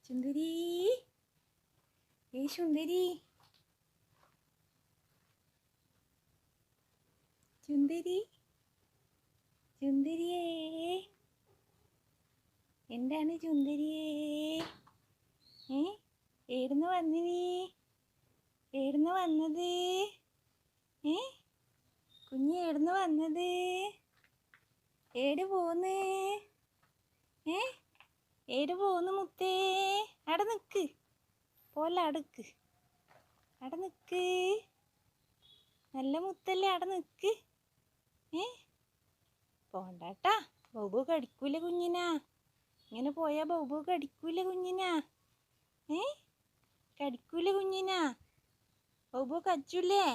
സുന്ദരി സുന്ദരി സുന്ദരി സുന്ദരിയേ എന്താണ് സുന്ദരിയേ ഏടുന്ന് വന്നു നീ ഏടുന്ന് വന്നത് കുഞ്ഞ് ഏടുന്ന് വന്നത് ഏട് പോന്ന് ഏട് പോന്ന് മുത്തേ അട നിക്ക് പോലെ അടക്ക് അട നിക്ക് നല്ല മുത്തല്ലേ അട നിക്ക് പോണ്ടാട്ടാ ബൗബു കടിക്കൂല കുഞ്ഞിനാ ഇങ്ങനെ പോയാ ബൗബു കടിക്കൂല കുഞ്ഞിനാ കടിക്കൂല കുഞ്ഞിനാ ബൗബു കച്ചൂലേ